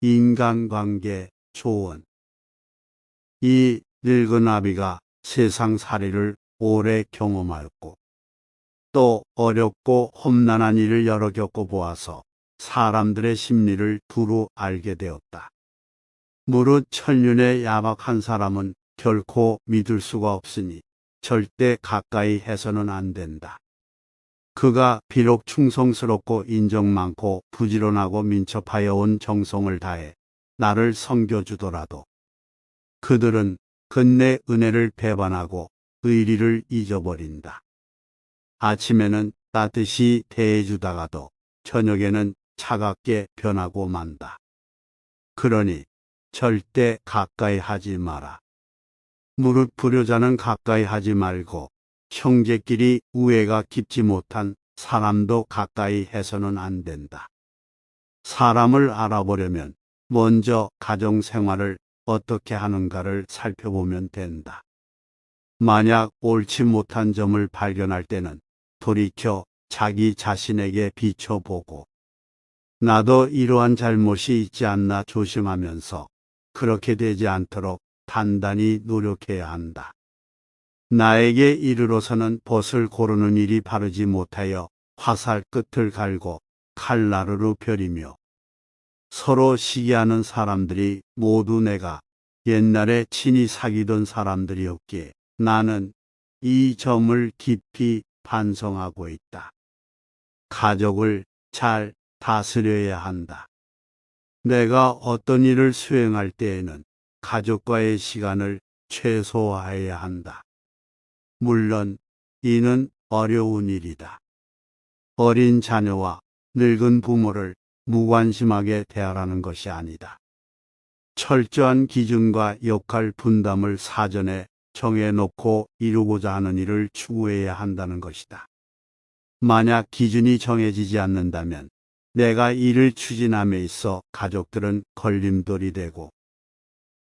인간관계 조언. 이 늙은 아비가 세상살이를 오래 경험하였고 또 어렵고 험난한 일을 여러 겪어보아서 사람들의 심리를 두루 알게 되었다. 무릇 천륜의 야박한 사람은 결코 믿을 수가 없으니 절대 가까이 해서는 안 된다. 그가 비록 충성스럽고 인정 많고 부지런하고 민첩하여 온 정성을 다해 나를 섬겨주더라도 그들은 끝내 은혜를 배반하고 의리를 잊어버린다. 아침에는 따뜻이 대해주다가도 저녁에는 차갑게 변하고 만다. 그러니 절대 가까이 하지 마라. 무릇 불효자는 가까이 하지 말고 형제끼리 우애가 깊지 못한 사람도 가까이 해서는 안 된다. 사람을 알아보려면 먼저 가정생활을 어떻게 하는가를 살펴보면 된다. 만약 옳지 못한 점을 발견할 때는 돌이켜 자기 자신에게 비춰보고 나도 이러한 잘못이 있지 않나 조심하면서 그렇게 되지 않도록 단단히 노력해야 한다. 나에게 이르러서는 벗을 고르는 일이 바르지 못하여 화살 끝을 갈고 칼나루로 벼리며 서로 시기하는 사람들이 모두 내가 옛날에 친히 사귀던 사람들이었기에 나는 이 점을 깊이 반성하고 있다. 가족을 잘 다스려야 한다. 내가 어떤 일을 수행할 때에는 가족과의 시간을 최소화해야 한다. 물론 이는 어려운 일이다. 어린 자녀와 늙은 부모를 무관심하게 대하라는 것이 아니다. 철저한 기준과 역할 분담을 사전에 정해놓고 이루고자 하는 일을 추구해야 한다는 것이다. 만약 기준이 정해지지 않는다면 내가 이를 추진함에 있어 가족들은 걸림돌이 되고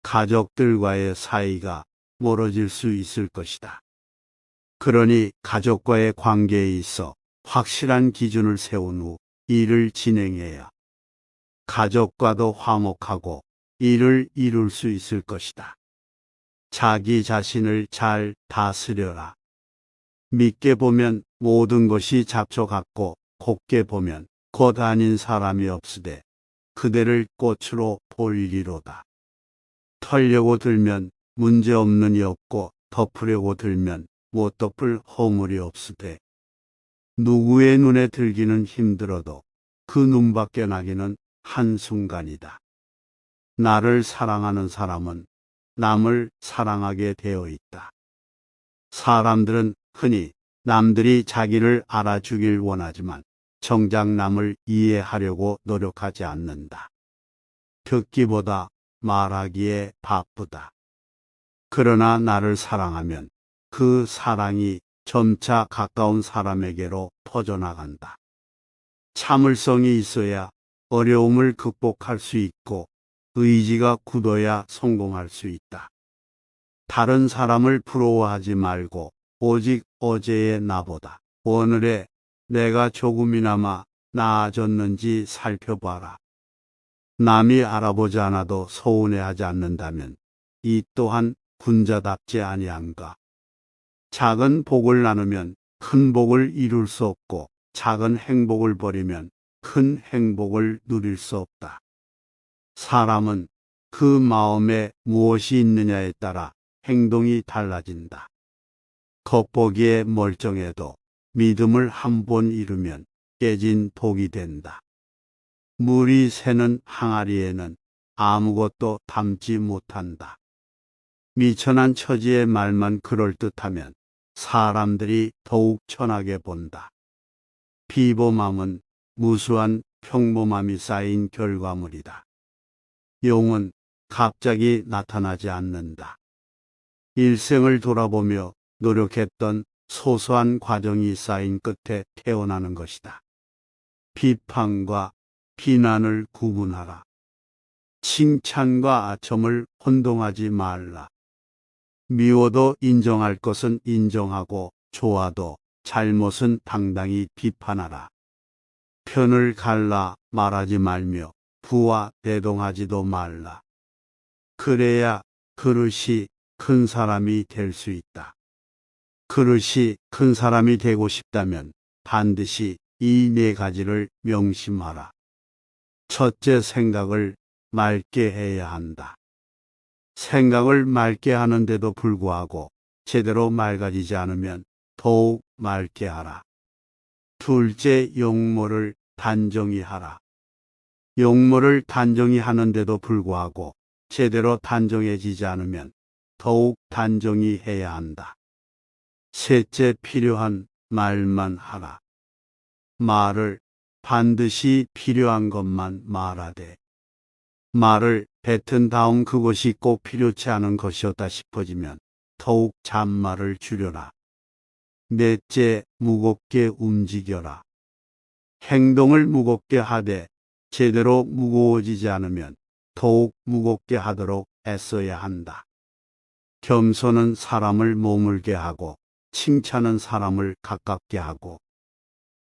가족들과의 사이가 멀어질 수 있을 것이다. 그러니 가족과의 관계에 있어 확실한 기준을 세운 후 일을 진행해야 가족과도 화목하고 일을 이룰 수 있을 것이다. 자기 자신을 잘 다스려라. 믿게 보면 모든 것이 잡초 같고 곱게 보면 곧 아닌 사람이 없으되 그대를 꽃으로 보이리로다. 털려고 들면 문제없는 이 없고 덮으려고 들면 못 덮을 허물이 없으되 누구의 눈에 들기는 힘들어도 그 눈밖에 나기는 한순간이다. 나를 사랑하는 사람은 남을 사랑하게 되어 있다. 사람들은 흔히 남들이 자기를 알아주길 원하지만 정작 남을 이해하려고 노력하지 않는다. 듣기보다 말하기에 바쁘다. 그러나 나를 사랑하면 그 사랑이 점차 가까운 사람에게로 퍼져나간다. 참을성이 있어야 어려움을 극복할 수 있고 의지가 굳어야 성공할 수 있다. 다른 사람을 부러워하지 말고 오직 어제의 나보다 오늘의 내가 조금이나마 나아졌는지 살펴봐라. 남이 알아보지 않아도 서운해하지 않는다면 이 또한 군자답지 아니한가. 작은 복을 나누면 큰 복을 이룰 수 없고 작은 행복을 버리면 큰 행복을 누릴 수 없다. 사람은 그 마음에 무엇이 있느냐에 따라 행동이 달라진다. 겉보기에 멀쩡해도 믿음을 한 번 잃으면 깨진 독이 된다. 물이 새는 항아리에는 아무것도 담지 못한다. 미천한 처지의 말만 그럴듯하면 사람들이 더욱 천하게 본다. 비범함은 무수한 평범함이 쌓인 결과물이다. 용은 갑자기 나타나지 않는다. 일생을 돌아보며 노력했던 소소한 과정이 쌓인 끝에 태어나는 것이다. 비판과 비난을 구분하라. 칭찬과 아첨을 혼동하지 말라. 미워도 인정할 것은 인정하고 좋아도 잘못은 당당히 비판하라. 편을 갈라 말하지 말며 부와 대동하지도 말라. 그래야 그릇이 큰 사람이 될 수 있다. 그릇이 큰 사람이 되고 싶다면 반드시 이 네 가지를 명심하라. 첫째, 생각을 맑게 해야 한다. 생각을 맑게 하는데도 불구하고 제대로 맑아지지 않으면 더욱 맑게 하라. 둘째, 용모를 단정히 하라. 용모를 단정히 하는데도 불구하고 제대로 단정해지지 않으면 더욱 단정히 해야 한다. 셋째, 필요한 말만 하라. 말을 반드시 필요한 것만 말하되 말을 뱉은 다음 그것이 꼭 필요치 않은 것이었다 싶어지면 더욱 잔말을 줄여라. 넷째, 무겁게 움직여라. 행동을 무겁게 하되 제대로 무거워지지 않으면 더욱 무겁게 하도록 애써야 한다. 겸손은 사람을 머물게 하고 칭찬은 사람을 가깝게 하고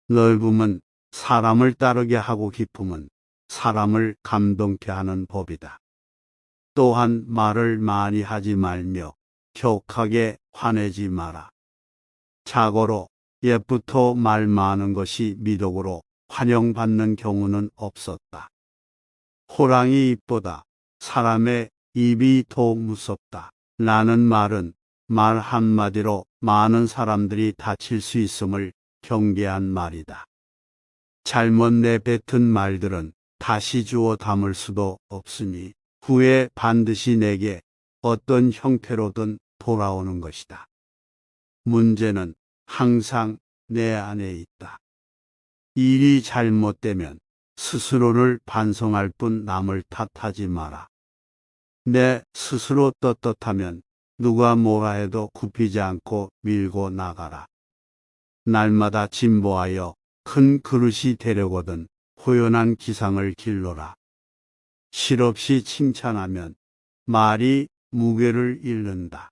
넓음은 사람을 따르게 하고 깊음은 사람을 감동케 하는 법이다. 또한 말을 많이 하지 말며 격하게 화내지 마라. 자고로 옛부터 말 많은 것이 미덕으로 환영받는 경우는 없었다. 호랑이 입보다 사람의 입이 더 무섭다. 라는 말은 말 한마디로 많은 사람들이 다칠 수 있음을 경계한 말이다. 잘못 내뱉은 말들은 다시 주워 담을 수도 없으니 후에 반드시 내게 어떤 형태로든 돌아오는 것이다. 문제는 항상 내 안에 있다. 일이 잘못되면 스스로를 반성할 뿐 남을 탓하지 마라. 내 스스로 떳떳하면 누가 뭐라 해도 굽히지 않고 밀고 나가라. 날마다 진보하여 큰 그릇이 되려거든 호연한 기상을 길러라. 실없이 칭찬하면 말이 무게를 잃는다.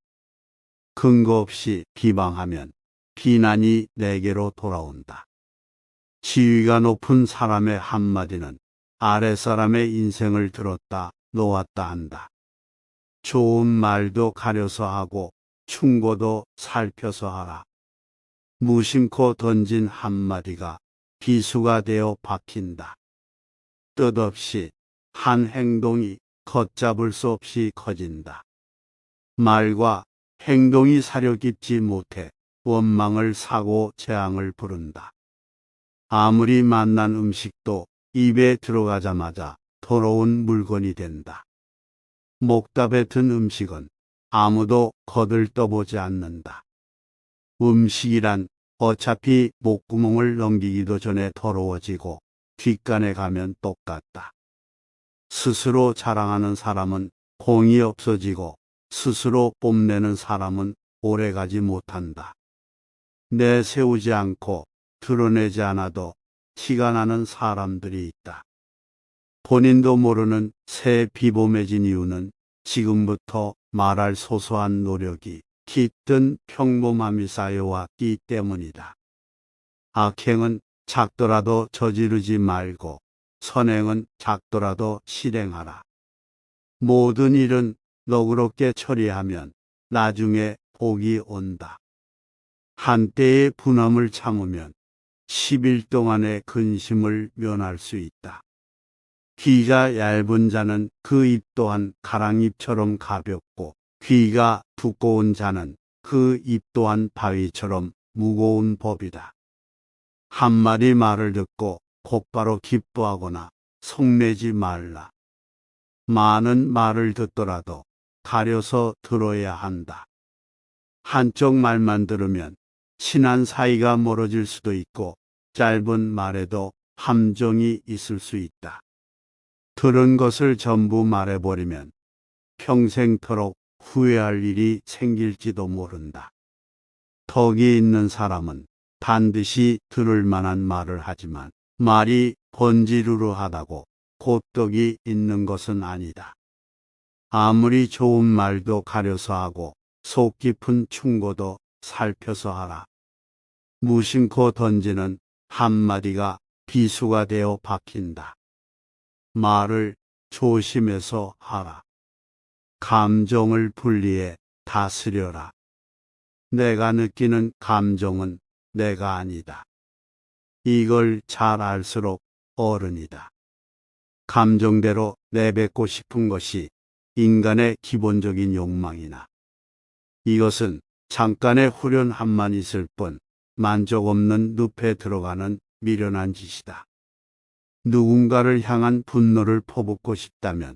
근거 없이 비방하면 비난이 내게로 돌아온다. 지위가 높은 사람의 한마디는 아랫사람의 인생을 들었다 놓았다 한다. 좋은 말도 가려서 하고 충고도 살펴서 하라. 무심코 던진 한마디가 비수가 되어 박힌다. 뜻없이 한 행동이 걷잡을 수 없이 커진다. 말과 행동이 사려 깊지 못해 원망을 사고 재앙을 부른다. 아무리 맛난 음식도 입에 들어가자마자 더러운 물건이 된다. 목답에 든 음식은 아무도 거들떠보지 않는다. 음식이란 어차피 목구멍을 넘기기도 전에 더러워지고 뒷간에 가면 똑같다. 스스로 자랑하는 사람은 공이 없어지고 스스로 뽐내는 사람은 오래가지 못한다. 내세우지 않고 드러내지 않아도 티가 나는 사람들이 있다. 본인도 모르는 새 비범해진 이유는 지금부터 말할 소소한 노력이 깃든 평범함이 쌓여왔기 때문이다. 악행은 작더라도 저지르지 말고 선행은 작더라도 실행하라. 모든 일은 너그럽게 처리하면 나중에 복이 온다. 한때의 분함을 참으면 10일 동안의 근심을 면할 수 있다. 귀가 얇은 자는 그 입 또한 가랑잎처럼 가볍고 귀가 두꺼운 자는 그 입 또한 바위처럼 무거운 법이다. 한마디 말을 듣고 곧바로 기뻐하거나 속내지 말라. 많은 말을 듣더라도 가려서 들어야 한다. 한쪽 말만 들으면 친한 사이가 멀어질 수도 있고 짧은 말에도 함정이 있을 수 있다. 들은 것을 전부 말해버리면 평생토록 후회할 일이 생길지도 모른다. 덕이 있는 사람은 반드시 들을 만한 말을 하지만 말이 번지르르하다고 곧 덕이 있는 것은 아니다. 아무리 좋은 말도 가려서 하고 속 깊은 충고도 살펴서 하라. 무심코 던지는 한마디가 비수가 되어 박힌다. 말을 조심해서 하라. 감정을 분리해 다스려라. 내가 느끼는 감정은 내가 아니다. 이걸 잘 알수록 어른이다. 감정대로 내뱉고 싶은 것이 인간의 기본적인 욕망이나 이것은 잠깐의 후련함만 있을 뿐 만족 없는 늪에 들어가는 미련한 짓이다. 누군가를 향한 분노를 퍼붓고 싶다면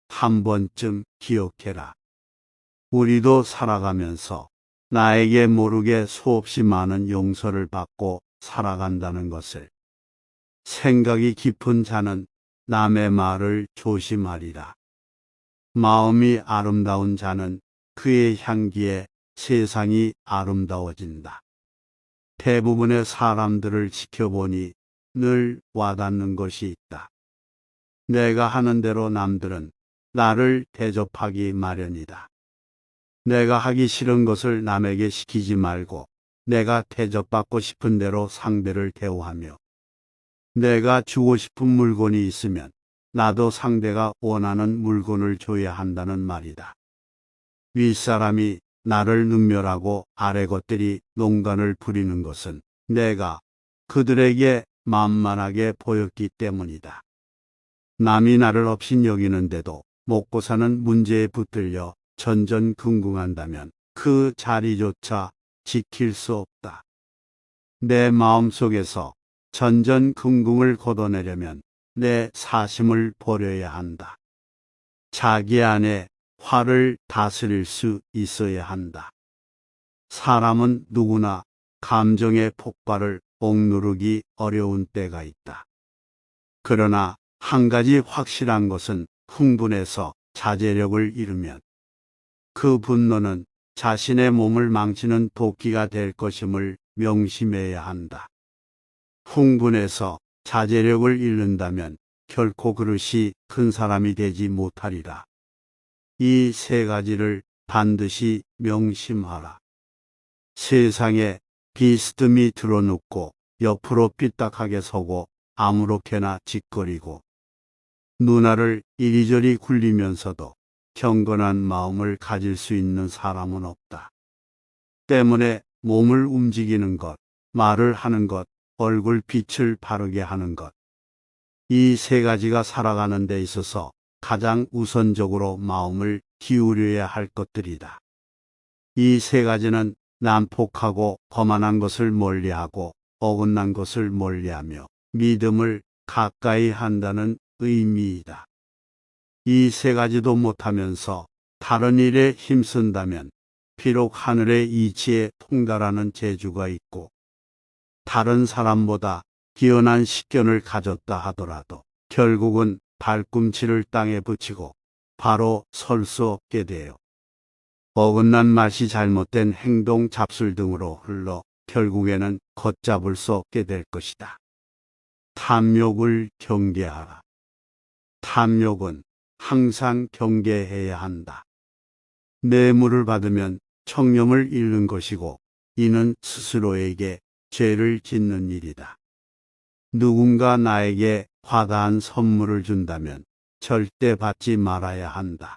한 번쯤 기억해라. 우리도 살아가면서 나에게 모르게 수없이 많은 용서를 받고 살아간다는 것을. 생각이 깊은 자는 남의 말을 조심하리라. 마음이 아름다운 자는 그의 향기에 세상이 아름다워진다. 대부분의 사람들을 지켜보니 늘 와닿는 것이 있다. 내가 하는 대로 남들은 나를 대접하기 마련이다. 내가 하기 싫은 것을 남에게 시키지 말고 내가 대접받고 싶은 대로 상대를 대우하며 내가 주고 싶은 물건이 있으면 나도 상대가 원하는 물건을 줘야 한다는 말이다. 윗사람이 나를 능멸하고 아래 것들이 농간을 부리는 것은 내가 그들에게 만만하게 보였기 때문이다. 남이 나를 업신여기는데도 먹고 사는 문제에 붙들려 전전긍긍한다면 그 자리조차 지킬 수 없다. 내 마음속에서 전전긍긍을 걷어내려면 내 사심을 버려야 한다. 자기 안에 화를 다스릴 수 있어야 한다. 사람은 누구나 감정의 폭발을 억누르기 어려운 때가 있다. 그러나 한 가지 확실한 것은 흥분해서 자제력을 잃으면 그 분노는 자신의 몸을 망치는 도끼가 될 것임을 명심해야 한다. 흥분해서 자제력을 잃는다면 결코 그릇이 큰 사람이 되지 못하리라. 이 세 가지를 반드시 명심하라. 세상에 비스듬히 드러눕고 옆으로 삐딱하게 서고 아무렇게나 짓거리고 누나를 이리저리 굴리면서도 경건한 마음을 가질 수 있는 사람은 없다. 때문에 몸을 움직이는 것, 말을 하는 것, 얼굴 빛을 바르게 하는 것. 이 세 가지가 살아가는 데 있어서 가장 우선적으로 마음을 기울여야 할 것들이다. 이 세 가지는 난폭하고 거만한 것을 멀리하고 어긋난 것을 멀리하며 믿음을 가까이 한다는 의미이다. 이 세 가지도 못하면서 다른 일에 힘쓴다면 비록 하늘의 이치에 통달하는 재주가 있고 다른 사람보다 뛰어난 식견을 가졌다 하더라도 결국은 발꿈치를 땅에 붙이고 바로 설 수 없게 돼요. 어긋난 맛이 잘못된 행동 잡술 등으로 흘러 결국에는 걷잡을 수 없게 될 것이다. 탐욕을 경계하라. 탐욕은 항상 경계해야 한다. 뇌물을 받으면 청렴을 잃는 것이고 이는 스스로에게 죄를 짓는 일이다. 누군가 나에게 화다한 선물을 준다면 절대 받지 말아야 한다.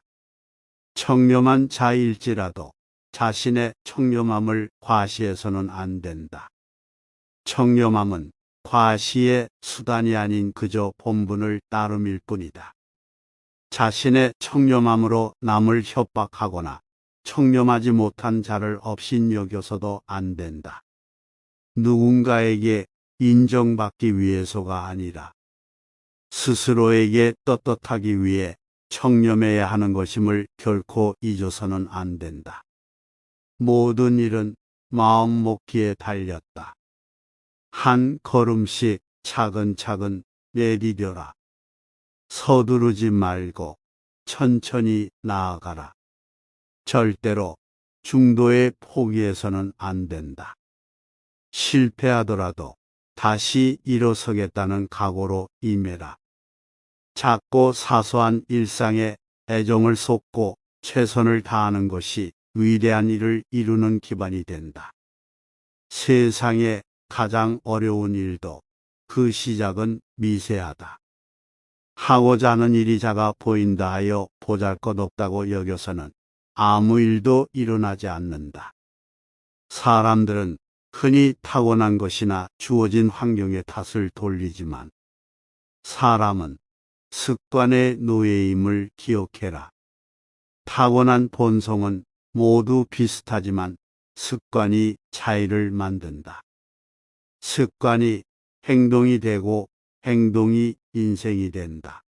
청렴한 자일지라도 자신의 청렴함을 과시해서는 안 된다. 청렴함은 과시의 수단이 아닌 그저 본분을 따름일 뿐이다. 자신의 청렴함으로 남을 협박하거나 청렴하지 못한 자를 업신여겨서도 안 된다. 누군가에게 인정받기 위해서가 아니라 스스로에게 떳떳하기 위해 청렴해야 하는 것임을 결코 잊어서는 안 된다. 모든 일은 마음 먹기에 달렸다. 한 걸음씩 차근차근 내디뎌라. 서두르지 말고 천천히 나아가라. 절대로 중도에 포기해서는 안 된다. 실패하더라도 다시 일어서겠다는 각오로 임해라. 작고 사소한 일상에 애정을 쏟고 최선을 다하는 것이 위대한 일을 이루는 기반이 된다. 세상에 가장 어려운 일도 그 시작은 미세하다. 하고자 하는 일이 작아 보인다 하여 보잘것없다고 여겨서는 아무 일도 일어나지 않는다. 사람들은 흔히 타고난 것이나 주어진 환경의 탓을 돌리지만 사람은 습관의 노예임을 기억해라. 타고난 본성은 모두 비슷하지만 습관이 차이를 만든다. 습관이 행동이 되고 행동이 인생이 된다.